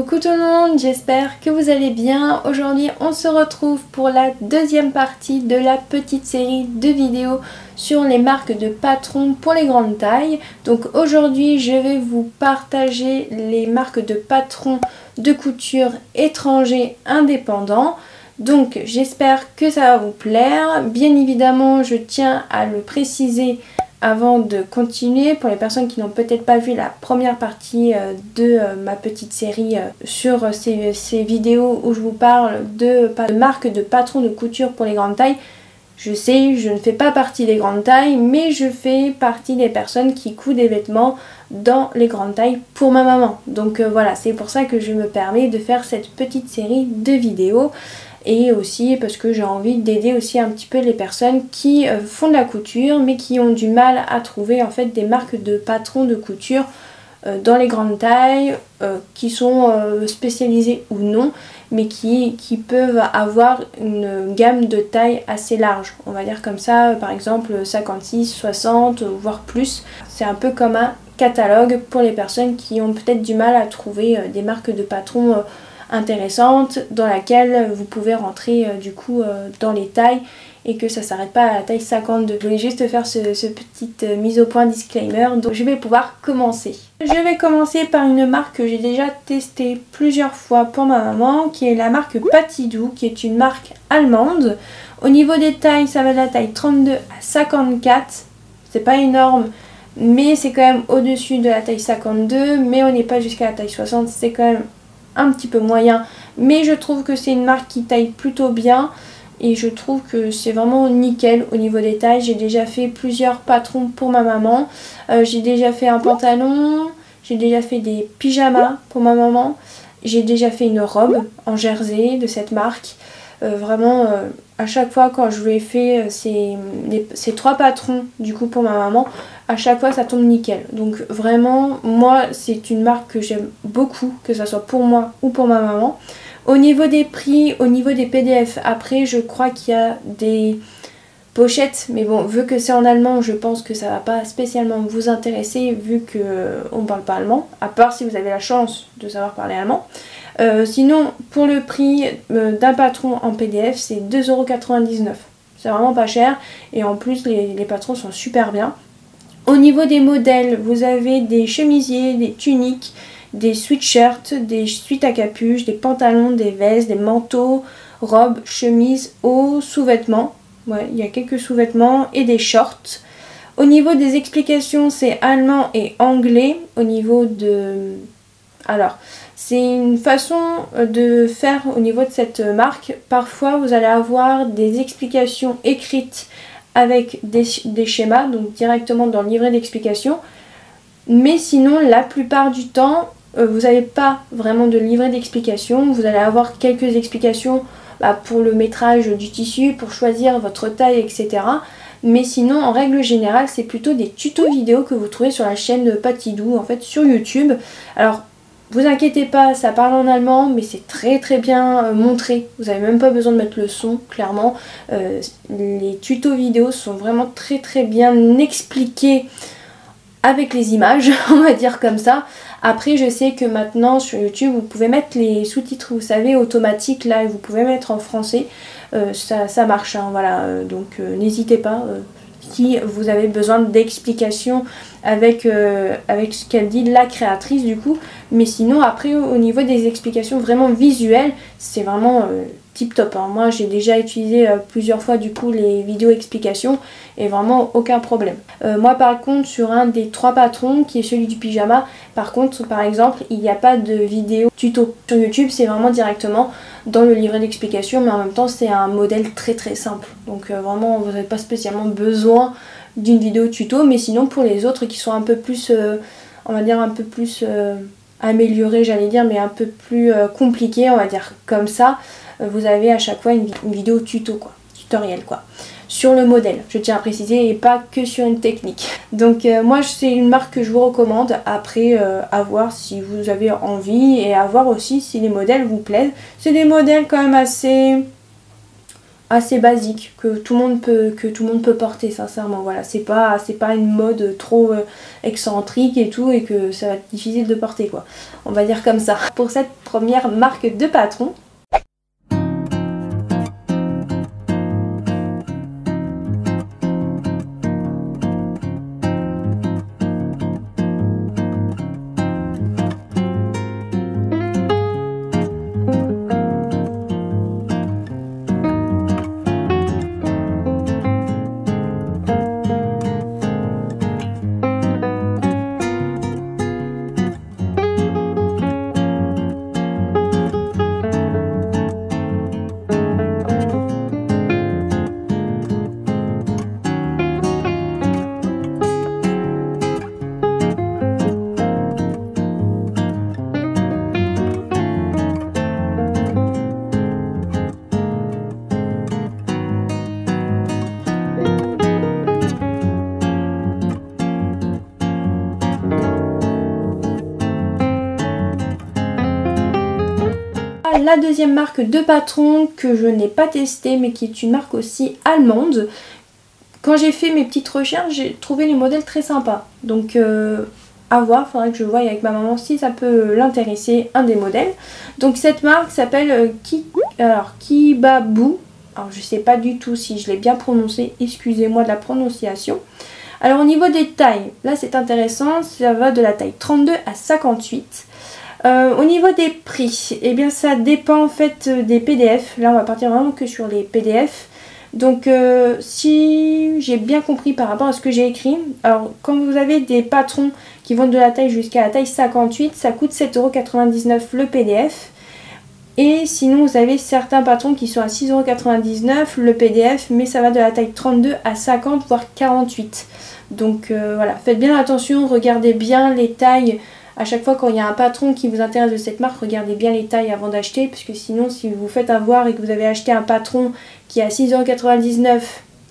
Coucou tout le monde, j'espère que vous allez bien. Aujourd'hui on se retrouve pour la deuxième partie de la petite série de vidéos sur les marques de patrons pour les grandes tailles. Donc aujourd'hui je vais vous partager les marques de patrons de couture étrangers indépendants. Donc j'espère que ça va vous plaire. Bien évidemment je tiens à le préciser avant de continuer, pour les personnes qui n'ont peut-être pas vu la première partie de ma petite série sur ces vidéos où je vous parle de marques de patrons de couture pour les grandes tailles. Je sais, je ne fais pas partie des grandes tailles, mais je fais partie des personnes qui cousent des vêtements dans les grandes tailles pour ma maman. Donc voilà, c'est pour ça que je me permets de faire cette petite série de vidéos. Et aussi parce que j'ai envie d'aider aussi un petit peu les personnes qui font de la couture mais qui ont du mal à trouver en fait des marques de patrons de couture dans les grandes tailles qui sont spécialisées ou non, mais qui peuvent avoir une gamme de tailles assez large, on va dire comme ça, par exemple 56, 60 voire plus. C'est un peu comme un catalogue pour les personnes qui ont peut-être du mal à trouver des marques de patrons intéressante dans laquelle vous pouvez rentrer du coup dans les tailles et que ça s'arrête pas à la taille 52. Je voulais juste faire ce petite mise au point disclaimer, donc je vais pouvoir commencer. Je vais commencer par une marque que j'ai déjà testée plusieurs fois pour ma maman, qui est la marque Patidou, qui est une marque allemande. Au niveau des tailles, ça va de la taille 32 à 54, c'est pas énorme, mais c'est quand même au-dessus de la taille 52, mais on n'est pas jusqu'à la taille 60, c'est quand même un petit peu moyen, mais je trouve que c'est une marque qui taille plutôt bien et je trouve que c'est vraiment nickel au niveau des tailles. J'ai déjà fait plusieurs patrons pour ma maman, j'ai déjà fait un pantalon, j'ai déjà fait des pyjamas pour ma maman, j'ai déjà fait une robe en jersey de cette marque. Vraiment à chaque fois quand je lui ai fait ces trois patrons du coup pour ma maman, à chaque fois ça tombe nickel. Donc vraiment moi c'est une marque que j'aime beaucoup, que ça soit pour moi ou pour ma maman. Au niveau des prix, au niveau des PDF, après je crois qu'il y a des pochettes, mais bon vu que c'est en allemand je pense que ça va pas spécialement vous intéresser vu que on parle pas allemand, à part si vous avez la chance de savoir parler allemand. Sinon pour le prix d'un patron en PDF c'est 2,99 €. C'est vraiment pas cher et en plus les patrons sont super bien. Au niveau des modèles, vous avez des chemisiers, des tuniques, des sweatshirts, des suites à capuche, des pantalons, des vestes, des manteaux, robes, chemises, hauts, sous-vêtements. Ouais, il y a quelques sous-vêtements et des shorts. Au niveau des explications, c'est allemand et anglais. Au niveau de... Alors, c'est une façon de faire au niveau de cette marque. Parfois, vous allez avoir des explications écrites avec des schémas, donc directement dans le livret d'explication. Mais sinon, la plupart du temps, vous n'avez pas vraiment de livret d'explication. Vous allez avoir quelques explications pour le métrage du tissu, pour choisir votre taille, etc. Mais sinon, en règle générale, c'est plutôt des tutos vidéo que vous trouvez sur la chaîne de Patidou, en fait, sur YouTube. Alors, vous inquiétez pas, ça parle en allemand, mais c'est très très bien montré. Vous n'avez même pas besoin de mettre le son, clairement. Les tutos vidéo sont vraiment très très bien expliqués avec les images, on va dire comme ça. Après, je sais que maintenant sur YouTube, vous pouvez mettre les sous-titres, vous savez, automatiques là, et vous pouvez mettre en français. Ça marche, hein, voilà. Donc n'hésitez pas. Si vous avez besoin d'explications avec ce qu'elle dit la créatrice du coup, mais sinon après au niveau des explications vraiment visuelles c'est vraiment tip top, hein. Moi j'ai déjà utilisé plusieurs fois du coup les vidéos explications et vraiment aucun problème. Moi par contre sur un des trois patrons qui est celui du pyjama, par contre par exemple il n'y a pas de vidéo tuto sur YouTube, c'est vraiment directement dans le livret d'explication, mais en même temps c'est un modèle très très simple, donc vraiment vous n'avez pas spécialement besoin d'une vidéo tuto. Mais sinon pour les autres qui sont un peu plus on va dire un peu plus améliorés, j'allais dire, mais un peu plus compliqués, on va dire comme ça, vous avez à chaque fois une vidéo tuto quoi, tutoriel quoi, sur le modèle, je tiens à préciser, et pas que sur une technique. Donc moi c'est une marque que je vous recommande. Après à voir si vous avez envie et à voir aussi si les modèles vous plaisent. C'est des modèles quand même assez assez basique que tout le monde peut porter, sincèrement. Voilà, c'est pas une mode trop excentrique et tout, et que ça va être difficile de porter, quoi. On va dire comme ça. Pour cette première marque de patron. La deuxième marque de patron que je n'ai pas testée, mais qui est une marque aussi allemande. Quand j'ai fait mes petites recherches, j'ai trouvé les modèles très sympas. Donc à voir, faudrait que je voie avec ma maman si ça peut l'intéresser, un des modèles. Donc cette marque s'appelle Kibabu. Alors je sais pas du tout si je l'ai bien prononcé, excusez-moi de la prononciation. Alors au niveau des tailles, là c'est intéressant, ça va de la taille 32 à 58. Au niveau des prix, eh bien ça dépend en fait des PDF. Là on va partir vraiment que sur les PDF. Donc si j'ai bien compris par rapport à ce que j'ai écrit, alors quand vous avez des patrons qui vont de la taille jusqu'à la taille 58, ça coûte 7,99 € le PDF. Et sinon vous avez certains patrons qui sont à 6,99 € le PDF, mais ça va de la taille 32 à 50 voire 48. Donc voilà, faites bien attention, regardez bien les tailles. À chaque fois quand il y a un patron qui vous intéresse de cette marque, regardez bien les tailles avant d'acheter, parce que sinon si vous vous faites avoir et que vous avez acheté un patron qui est à 6,99 €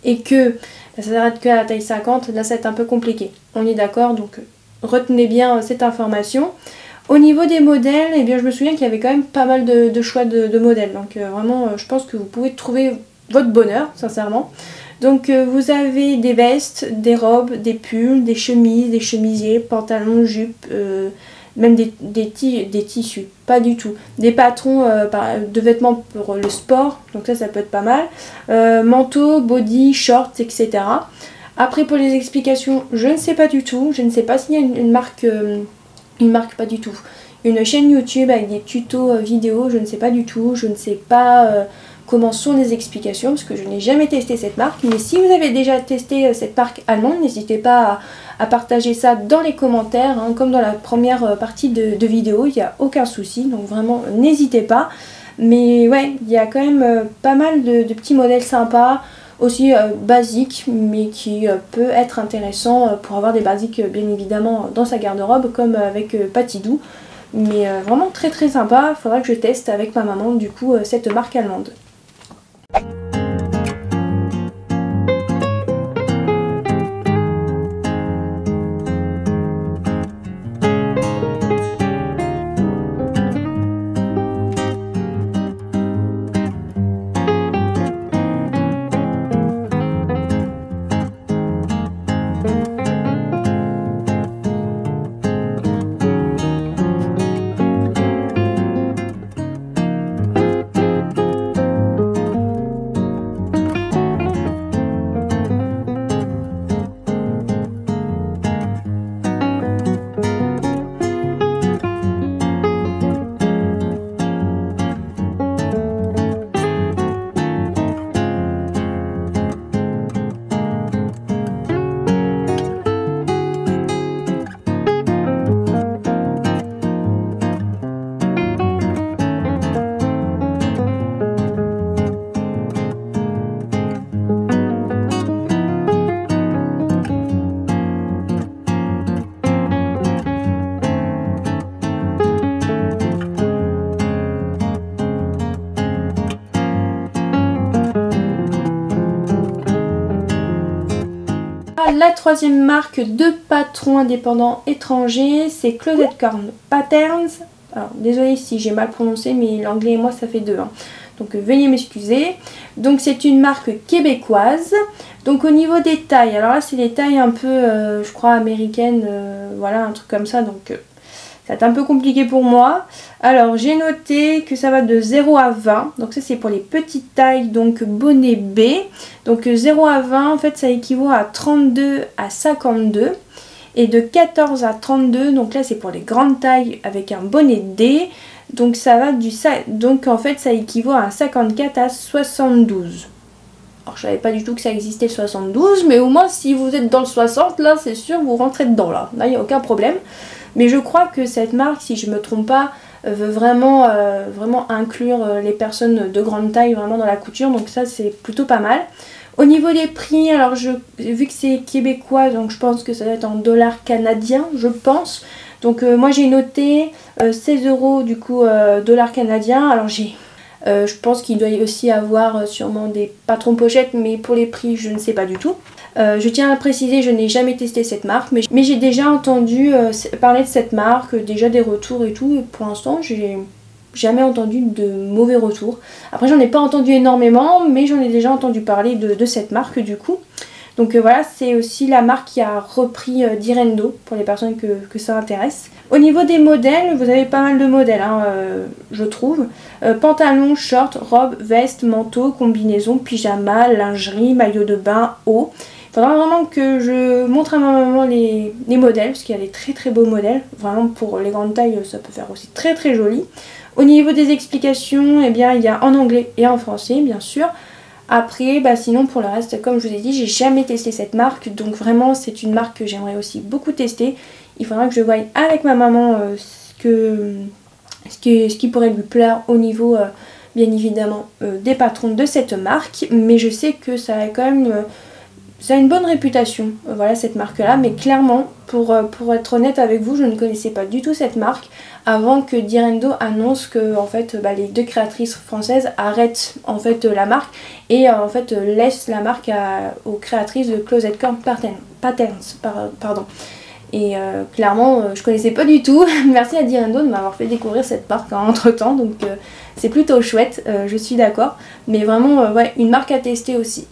et que ça s'arrête que à la taille 50, là ça va être un peu compliqué. On est d'accord, donc retenez bien cette information. Au niveau des modèles, eh bien je me souviens qu'il y avait quand même pas mal de choix de modèles, donc vraiment je pense que vous pouvez trouver votre bonheur, sincèrement. Donc vous avez des vestes, des robes, des pulls, des chemises, des chemisiers, pantalons, jupes, même des tissus, pas du tout. Des patrons de vêtements pour le sport, donc ça peut être pas mal. Manteaux, body, shorts, etc. Après pour les explications, je ne sais pas du tout. Je ne sais pas s'il y a une marque pas du tout. Une chaîne YouTube avec des tutos vidéo, je ne sais pas du tout. Je ne sais pas comment sont les explications parce que je n'ai jamais testé cette marque. Mais si vous avez déjà testé cette marque allemande, n'hésitez pas à partager ça dans les commentaires, hein, comme dans la première partie de vidéo, il n'y a aucun souci. Donc vraiment, n'hésitez pas. Mais ouais, il y a quand même pas mal de petits modèles sympas, aussi basiques, mais qui peut être intéressant pour avoir des basiques bien évidemment dans sa garde-robe, comme avec Patidou. Mais vraiment très très sympa, il faudra que je teste avec ma maman du coup cette marque allemande. La troisième marque de patron indépendant étranger, c'est Closet Corn Patterns. Alors désolée si j'ai mal prononcé, mais l'anglais et moi ça fait deux. Hein. Donc veuillez m'excuser. Donc c'est une marque québécoise. Donc au niveau des tailles, alors là c'est des tailles un peu, je crois, américaines, voilà, un truc comme ça. Donc ça va être un peu compliqué pour moi. Alors j'ai noté que ça va de 0 à 20. Donc ça c'est pour les petites tailles, donc bonnet B. Donc 0 à 20, en fait ça équivaut à 32 à 52. Et de 14 à 32, donc là c'est pour les grandes tailles avec un bonnet D. Donc ça va donc en fait ça équivaut à un 54 à 72. Alors je savais pas du tout que ça existait le 72, mais au moins si vous êtes dans le 60, là c'est sûr vous rentrez dedans là. Là il n'y a aucun problème. Mais je crois que cette marque, si je me trompe pas, veut vraiment inclure les personnes de grande taille vraiment dans la couture. Donc ça c'est plutôt pas mal. Au niveau des prix, alors vu que c'est québécois, donc je pense que ça va être en dollars canadiens, je pense. Donc moi j'ai noté 16 € du coup dollars canadiens. Alors je pense qu'il doit y aussi avoir sûrement des patrons pochettes, mais pour les prix je ne sais pas du tout. Je tiens à préciser, je n'ai jamais testé cette marque, mais j'ai déjà entendu parler de cette marque, déjà des retours et tout, et pour l'instant j'ai jamais entendu de mauvais retours. Après j'en ai pas entendu énormément, mais j'en ai déjà entendu parler de cette marque du coup. Donc voilà, c'est aussi la marque qui a repris Direndo pour les personnes que ça intéresse. Au niveau des modèles, vous avez pas mal de modèles, hein, je trouve. Pantalon, short, robe, veste, manteau, combinaison, pyjama, lingerie, maillot de bain, haut. Il faudra vraiment que je montre à ma maman les modèles, parce qu'il y a des très très beaux modèles. Vraiment pour les grandes tailles, ça peut faire aussi très très joli. Au niveau des explications, eh bien, il y a en anglais et en français, bien sûr. Après, sinon pour le reste, comme je vous ai dit, j'ai jamais testé cette marque. Donc vraiment, c'est une marque que j'aimerais aussi beaucoup tester. Il faudra que je voie avec ma maman ce qui pourrait lui plaire au niveau, bien évidemment, des patrons de cette marque. Mais je sais que ça a quand même... ça a une bonne réputation, voilà, cette marque-là, mais clairement, pour être honnête avec vous, je ne connaissais pas du tout cette marque avant que Direndo annonce que en fait, les deux créatrices françaises arrêtent en fait la marque et en fait laissent la marque aux créatrices de Closet Corn Patterns. Et clairement, je connaissais pas du tout. Merci à Direndo de m'avoir fait découvrir cette marque entre temps, donc c'est plutôt chouette, je suis d'accord. Mais vraiment, ouais, une marque à tester aussi.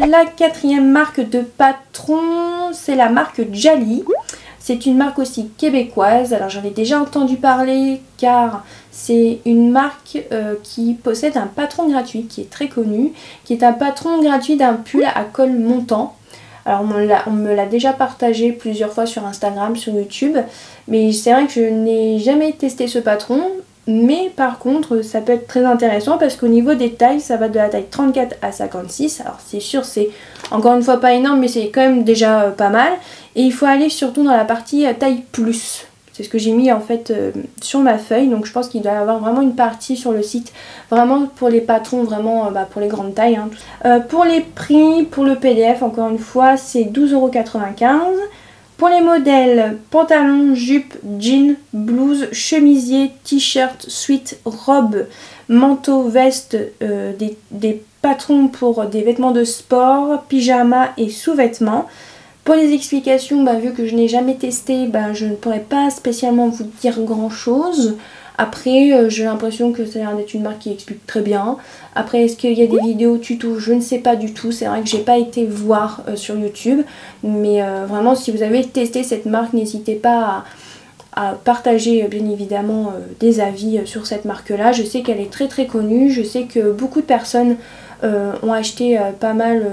La quatrième marque de patron, c'est la marque Jali. C'est une marque aussi québécoise. Alors j'en ai déjà entendu parler car c'est une marque qui possède un patron gratuit qui est très connu, qui est un patron gratuit d'un pull à col montant. Alors on me l'a déjà partagé plusieurs fois sur Instagram, sur YouTube, mais c'est vrai que je n'ai jamais testé ce patron. Mais par contre ça peut être très intéressant parce qu'au niveau des tailles ça va de la taille 34 à 56. Alors c'est sûr c'est encore une fois pas énorme mais c'est quand même déjà pas mal. Et il faut aller surtout dans la partie taille plus. C'est ce que j'ai mis en fait sur ma feuille. Donc je pense qu'il doit y avoir vraiment une partie sur le site vraiment pour les patrons, vraiment pour les grandes tailles. Hein. Pour les prix, pour le PDF, encore une fois, c'est 12,95 €. Pour les modèles, pantalon, jupe, jean, blouse, chemisier, t-shirt, sweat, robe, manteau, veste, des patrons pour des vêtements de sport, pyjama et sous-vêtements. Pour les explications, vu que je n'ai jamais testé, je ne pourrais pas spécialement vous dire grand chose. Après, j'ai l'impression que ça a l'air d'être une marque qui explique très bien. Après, est-ce qu'il y a des vidéos tuto? Je ne sais pas du tout. C'est vrai que j'ai pas été voir sur YouTube. Mais vraiment, si vous avez testé cette marque, n'hésitez pas à partager bien évidemment des avis sur cette marque-là. Je sais qu'elle est très très connue. Je sais que beaucoup de personnes ont acheté pas mal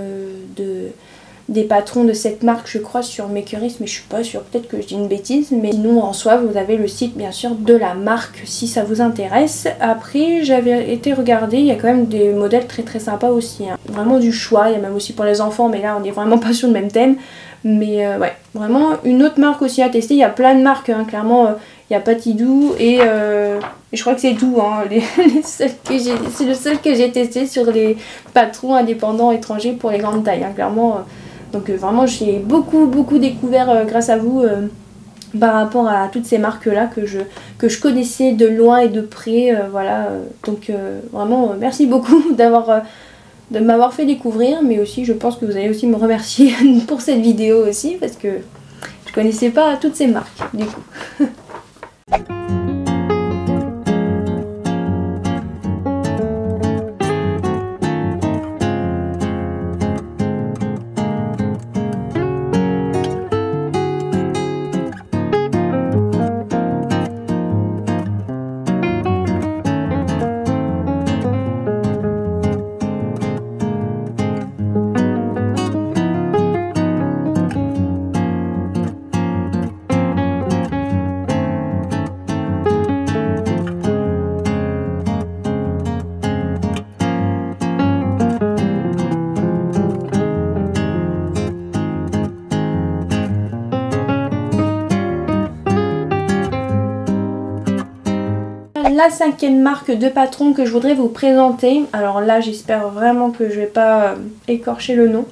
des patrons de cette marque, je crois, sur Makerist, mais je suis pas sûre, peut-être que je dis une bêtise, mais sinon en soi vous avez le site bien sûr de la marque si ça vous intéresse. Après j'avais été regarder, il y a quand même des modèles très très sympas aussi, hein. Vraiment du choix, il y a même aussi pour les enfants, mais là on est vraiment pas sur le même thème. Mais ouais, vraiment une autre marque aussi à tester, il y a plein de marques, hein. Clairement il y a Patidou et je crois que c'est tout, hein. C'est le seul que j'ai testé sur les patrons indépendants étrangers pour les grandes tailles, hein. Clairement. Donc vraiment j'ai beaucoup découvert grâce à vous par rapport à toutes ces marques là que je connaissais de loin et de près, voilà. Donc vraiment merci beaucoup de m'avoir fait découvrir, mais aussi je pense que vous allez aussi me remercier pour cette vidéo aussi parce que je connaissais pas toutes ces marques du coup. La cinquième marque de patron que je voudrais vous présenter, alors là j'espère vraiment que je vais pas écorcher le nom,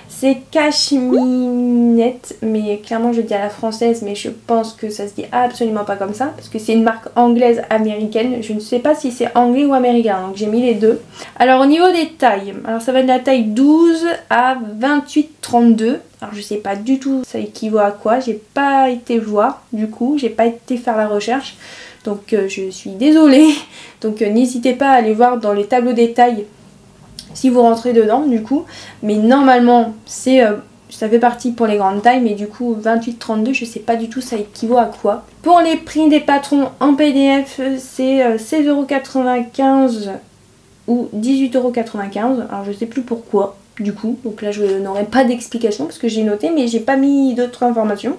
c'est Cashminette, mais clairement je le dis à la française, mais je pense que ça se dit absolument pas comme ça, parce que c'est une marque anglaise américaine, je ne sais pas si c'est anglais ou américain, donc j'ai mis les deux. Alors au niveau des tailles, alors ça va de la taille 12 à 28-32, alors je sais pas du tout ça équivaut à quoi, j'ai pas été voir du coup, j'ai pas été faire la recherche. Donc je suis désolée, donc n'hésitez pas à aller voir dans les tableaux des tailles si vous rentrez dedans du coup. Mais normalement ça fait partie pour les grandes tailles, mais du coup 28-32 je sais pas du tout ça équivaut à quoi. Pour les prix des patrons en PDF c'est 16,95 € ou 18,95 €, alors je sais plus pourquoi du coup. Donc là je n'aurai pas d'explication parce que j'ai noté mais j'ai pas mis d'autres informations.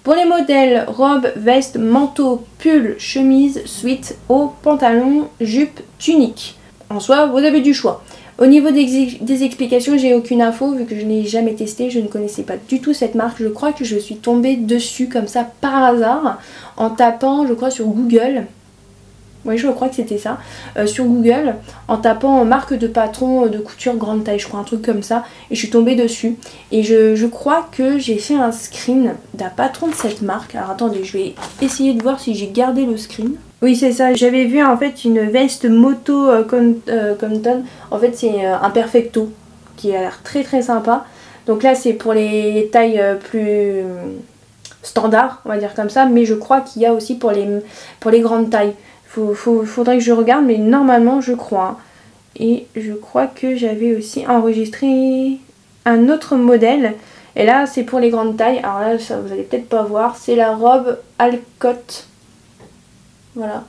Pour les modèles, robe, veste, manteau, pull, chemise, sweat, haut, pantalon, jupe, tunique. En soi, vous avez du choix. Au niveau des explications, j'ai aucune info vu que je n'ai jamais testé, je ne connaissais pas du tout cette marque. Je crois que je suis tombée dessus comme ça par hasard en tapant, je crois, sur Google. Oui, je crois que c'était ça, sur Google, en tapant marque de patron de couture grande taille, je crois, un truc comme ça, et je suis tombée dessus. Et je crois que j'ai fait un screen d'un patron de cette marque. Alors attendez, je vais essayer de voir si j'ai gardé le screen. Oui, c'est ça, j'avais vu en fait une veste moto Compton, en fait c'est un perfecto, qui a l'air très très sympa. Donc là c'est pour les tailles plus standards, on va dire comme ça, mais je crois qu'il y a aussi pour les grandes tailles. Faudrait que je regarde, mais normalement je crois. Et je crois que j'avais aussi enregistré un autre modèle. Et là c'est pour les grandes tailles. Alors là ça, vous allez peut-être pas voir. C'est la robe Alcott. Voilà.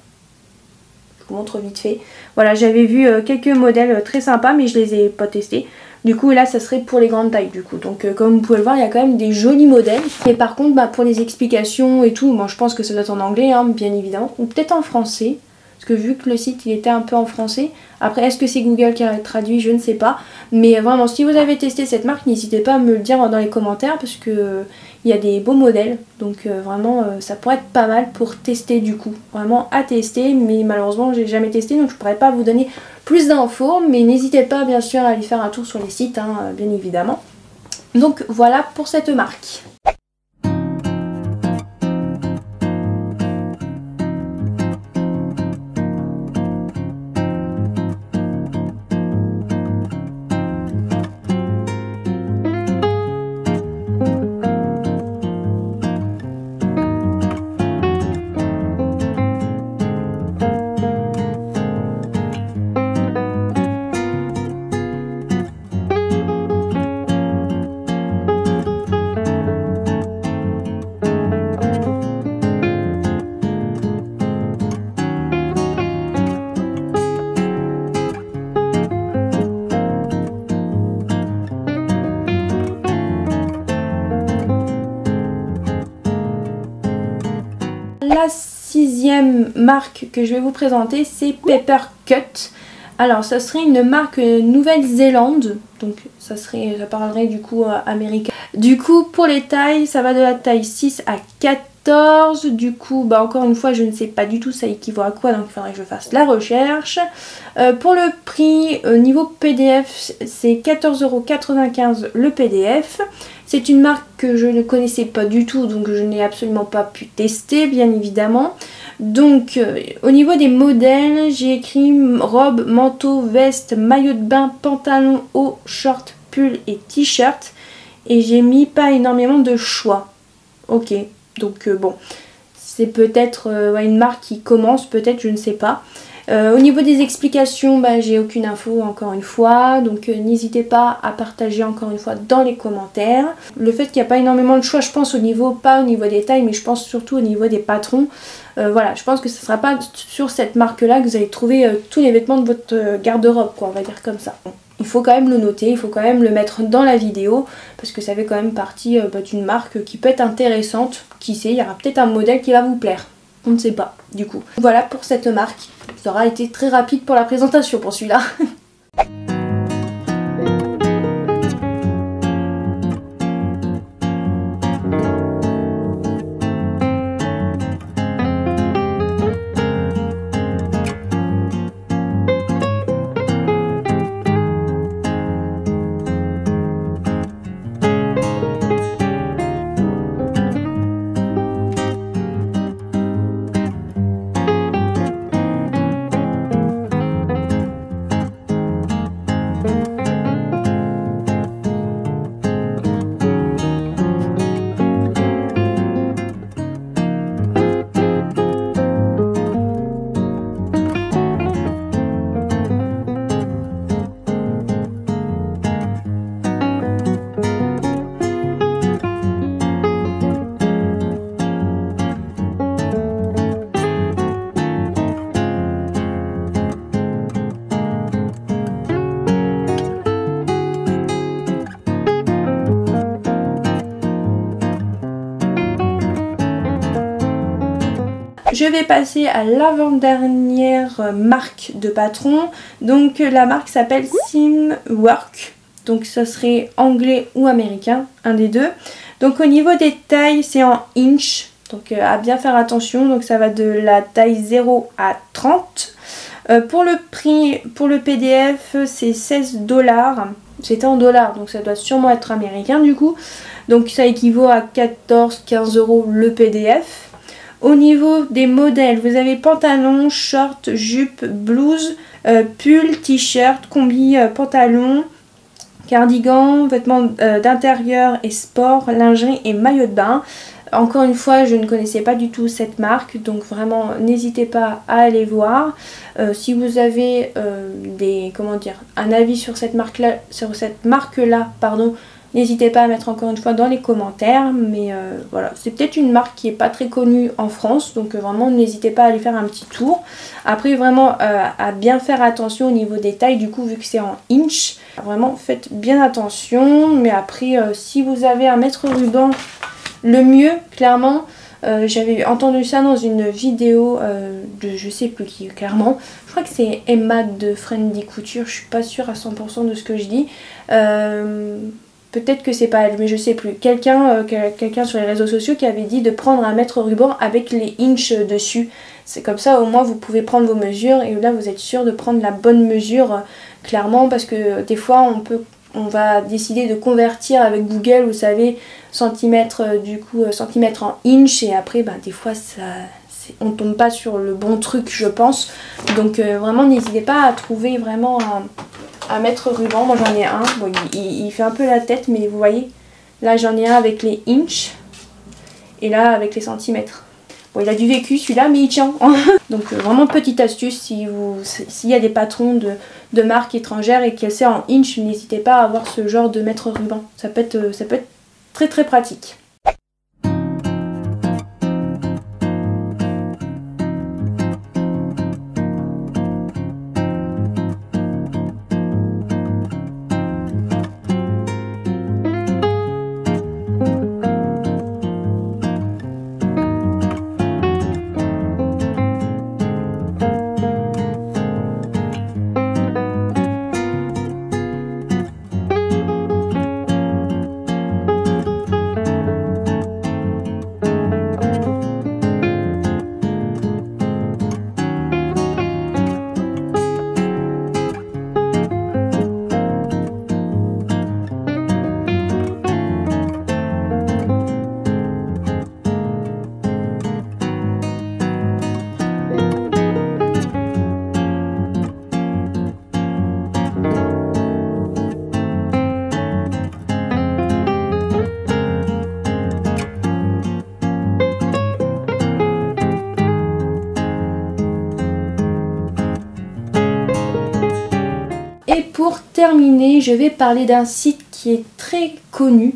Je vous montre vite fait. Voilà, j'avais vu quelques modèles très sympas, mais je les ai pas testés. Du coup là ça serait pour les grandes tailles du coup. Donc comme vous pouvez le voir, il y a quand même des jolis modèles. Et par contre pour les explications et tout, bon, je pense que ça doit être en anglais hein, bien évidemment. Ou peut-être en français. parce que vu que le site il était un peu en français, après est-ce que c'est Google qui a traduit, je ne sais pas, mais vraiment si vous avez testé cette marque, n'hésitez pas à me le dire dans les commentaires parce que il y a des beaux modèles, donc vraiment ça pourrait être pas mal pour tester du coup, vraiment à tester, mais malheureusement j'ai jamais testé donc je pourrais pas vous donner plus d'infos, mais n'hésitez pas bien sûr à aller faire un tour sur les sites, hein, bien évidemment. Donc voilà pour cette marque. La sixième marque que je vais vous présenter, c'est Papercut. Alors ça serait une marque Nouvelle-Zélande, donc ça parlerait du coup américain. Du coup pour les tailles, ça va de la taille 6 à 14. Du coup encore une fois je ne sais pas du tout ça équivaut à quoi, donc il faudrait que je fasse la recherche. Pour le prix niveau PDF, c'est 14,95 € le PDF. C'est une marque que je ne connaissais pas du tout, donc je n'ai absolument pas pu tester, bien évidemment. Donc au niveau des modèles, j'ai écrit robe, manteau, veste, maillot de bain, pantalon, haut, short, pull et t-shirt. Et j'ai mis pas énormément de choix. Ok, donc bon, c'est peut-être une marque qui commence, peut-être, je ne sais pas. Au niveau des explications, j'ai aucune info encore une fois, donc n'hésitez pas à partager encore une fois dans les commentaires. Le fait qu'il n'y a pas énormément de choix, je pense pas au niveau des tailles, mais je pense surtout au niveau des patrons. Voilà, je pense que ce ne sera pas sur cette marque-là que vous allez trouver tous les vêtements de votre garde-robe, quoi, on va dire comme ça. Il faut quand même le noter, il faut quand même le mettre dans la vidéo, parce que ça fait quand même partie d'une marque qui peut être intéressante. Qui sait, il y aura peut-être un modèle qui va vous plaire. On ne sait pas, du coup. Voilà pour cette marque. Ça aura été très rapide pour la présentation pour celui-là. Je vais passer à l'avant-dernière marque de patron. Donc la marque s'appelle Simwork. Donc ça serait anglais ou américain, un des deux. Donc au niveau des tailles, c'est en inch. Donc à bien faire attention. Donc ça va de la taille 0 à 30. Pour le prix, pour le PDF, c'est 16 $. C'était en dollars, donc ça doit sûrement être américain du coup. Donc ça équivaut à 14-15 € le PDF. Au niveau des modèles, vous avez pantalon, short, jupe, blouse, pull, t-shirt, combi, pantalon, cardigan, vêtements d'intérieur et sport, lingerie et maillot de bain. Encore une fois, je ne connaissais pas du tout cette marque, donc vraiment n'hésitez pas à aller voir. Si vous avez un avis sur cette marque-là, n'hésitez pas à mettre encore une fois dans les commentaires. Mais voilà, c'est peut-être une marque qui n'est pas très connue en France, donc vraiment n'hésitez pas à aller faire un petit tour. Après vraiment à bien faire attention au niveau des tailles, du coup vu que c'est en inch, vraiment faites bien attention. Mais après si vous avez un mètre ruban, le mieux clairement J'avais entendu ça dans une vidéo de je sais plus qui, clairement. Je crois que c'est Emma de Friendly Couture, je suis pas sûre à 100% de ce que je dis. Peut-être que c'est pas elle, mais je sais plus. Quelqu'un sur les réseaux sociaux qui avait dit de prendre un mètre ruban avec les inches dessus. C'est comme ça, au moins vous pouvez prendre vos mesures et là vous êtes sûr de prendre la bonne mesure, clairement, parce que des fois on va décider de convertir avec Google, vous savez, centimètres centimètres en inch, et après des fois on tombe pas sur le bon truc, je pense. Donc vraiment n'hésitez pas à trouver vraiment un mètre ruban. Moi j'en ai un, bon, il fait un peu la tête, mais vous voyez, là j'en ai un avec les inches et là avec les centimètres. Bon, il a du vécu celui-là, mais il tient. Donc vraiment petite astuce, s'il y a des patrons de marques étrangères et qu'elles servent en inch, n'hésitez pas à avoir ce genre de mètre ruban. Ça peut être très très pratique. Et pour terminer, je vais parler d'un site qui est très connu.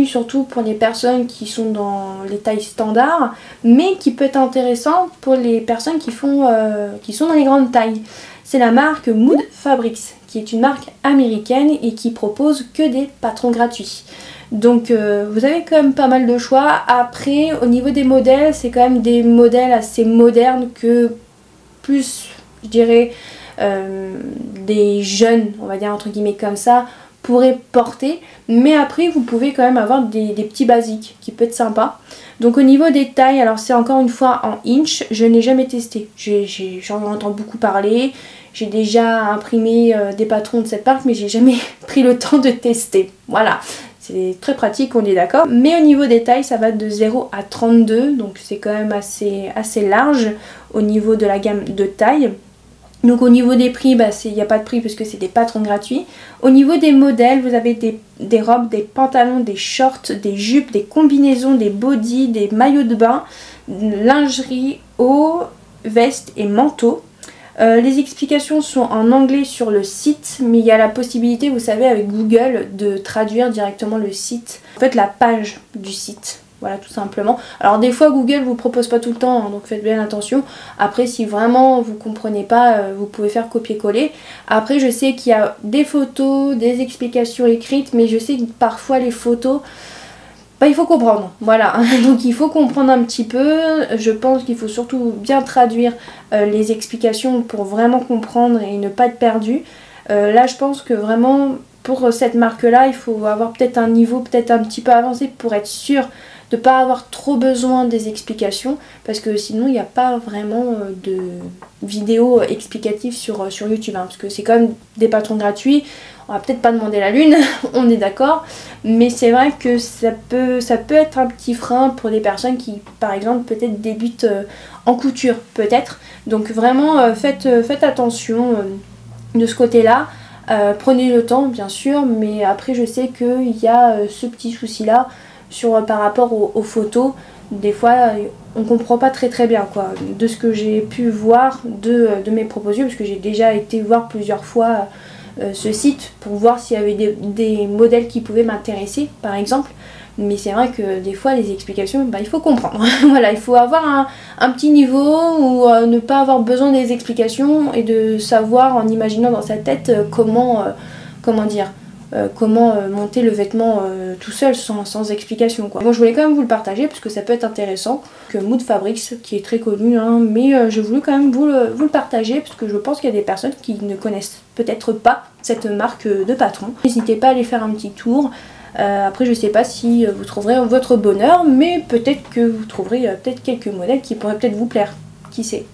Surtout pour les personnes qui sont dans les tailles standards, mais qui peut être intéressant pour les personnes qui sont dans les grandes tailles. C'est la marque Mood Fabrics, qui est une marque américaine et qui propose que des patrons gratuits. Donc vous avez quand même pas mal de choix. Après, au niveau des modèles, c'est quand même des modèles assez modernes que plus, je dirais, des jeunes, on va dire entre guillemets comme ça, pourraient porter. Mais après vous pouvez quand même avoir des petits basiques qui peut être sympa. Donc au niveau des tailles, alors c'est encore une fois en inch, je n'ai jamais testé, j'en entends beaucoup parler, j'ai déjà imprimé des patrons de cette marque, mais j'ai jamais pris le temps de tester. Voilà, c'est très pratique, on est d'accord. Mais au niveau des tailles, ça va de 0 à 32, donc c'est quand même assez large au niveau de la gamme de taille. Donc au niveau des prix, il n'y a pas de prix parce que c'est des patrons gratuits. Au niveau des modèles, vous avez des robes, des pantalons, des shorts, des jupes, des combinaisons, des bodys, des maillots de bain, lingerie, haut, veste et manteau. Les explications sont en anglais sur le site, mais il y a la possibilité, vous savez, avec Google, de traduire directement le site, en fait la page du site. Voilà, tout simplement. Alors des fois Google vous propose pas tout le temps, hein, donc faites bien attention. Après, si vraiment vous comprenez pas, vous pouvez faire copier-coller. Après, je sais qu'il y a des photos, des explications écrites, mais je sais que parfois les photos, il faut comprendre. Voilà, donc il faut comprendre un petit peu. Je pense qu'il faut surtout bien traduire les explications pour vraiment comprendre et ne pas être perdu. Là, je pense que vraiment pour cette marque-là, il faut avoir peut-être un niveau peut-être un petit peu avancé pour être sûr de ne pas avoir trop besoin des explications, parce que sinon il n'y a pas vraiment de vidéos explicatives sur YouTube, hein, parce que c'est quand même des patrons gratuits. On va peut-être pas demander la lune, on est d'accord, mais c'est vrai que ça peut être un petit frein pour des personnes qui par exemple peut-être débutent en couture peut-être. Donc vraiment faites attention de ce côté-là. Prenez le temps bien sûr, mais après je sais qu'il y a ce petit souci là par rapport aux photos. Des fois on comprend pas très bien quoi, de ce que j'ai pu voir de mes propositions, parce que j'ai déjà été voir plusieurs fois ce site pour voir s'il y avait des modèles qui pouvaient m'intéresser par exemple. Mais c'est vrai que des fois les explications, il faut comprendre. Voilà, il faut avoir un petit niveau ou ne pas avoir besoin des explications et de savoir en imaginant dans sa tête comment dire, comment monter le vêtement tout seul sans explication quoi. Bon, je voulais quand même vous le partager parce que ça peut être intéressant. Que Mood Fabrics qui est très connu hein, mais j'ai voulu quand même vous le partager parce que je pense qu'il y a des personnes qui ne connaissent peut-être pas cette marque de Patron. N'hésitez pas à aller faire un petit tour. Après je sais pas si vous trouverez votre bonheur, mais peut-être que vous trouverez peut-être quelques modèles qui pourraient peut-être vous plaire, qui sait.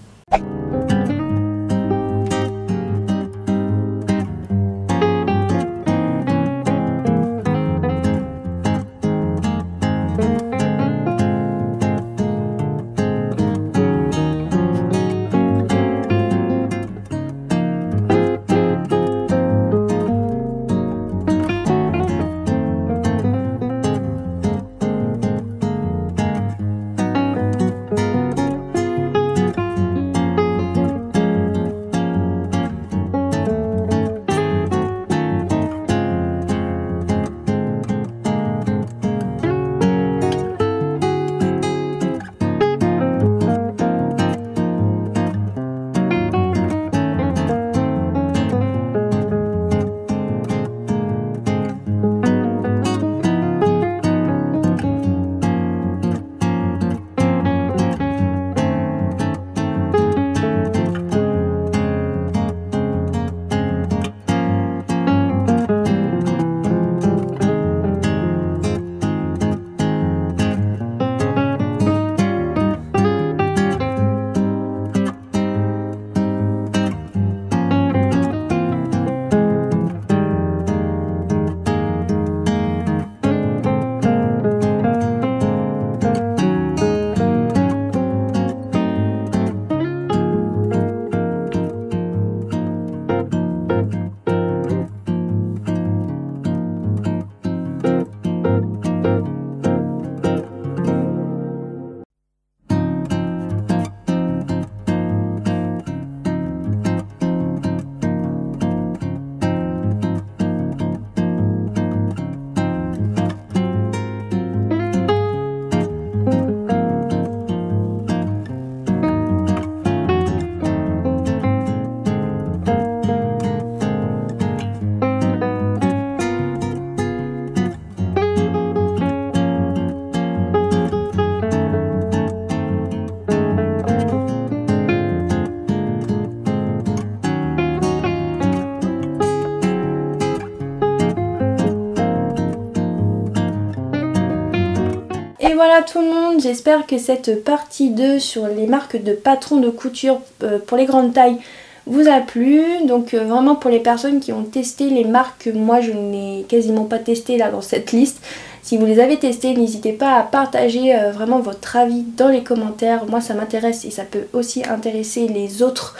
Et voilà tout le monde, j'espère que cette partie 2 sur les marques de Patron de couture pour les grandes tailles vous a plu. Donc vraiment pour les personnes qui ont testé les marques que moi je n'ai quasiment pas testé là dans cette liste, si vous les avez testées, n'hésitez pas à partager vraiment votre avis dans les commentaires. Moi ça m'intéresse et ça peut aussi intéresser les autres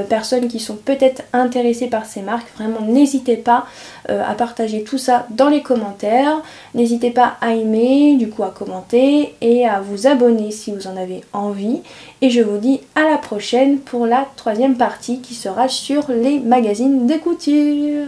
personnes qui sont peut-être intéressées par ces marques. Vraiment n'hésitez pas à partager tout ça dans les commentaires. N'hésitez pas à aimer, du coup à commenter et à vous abonner si vous en avez envie. Et je vous dis à la prochaine pour la troisième partie qui sera sur les magazines de couture.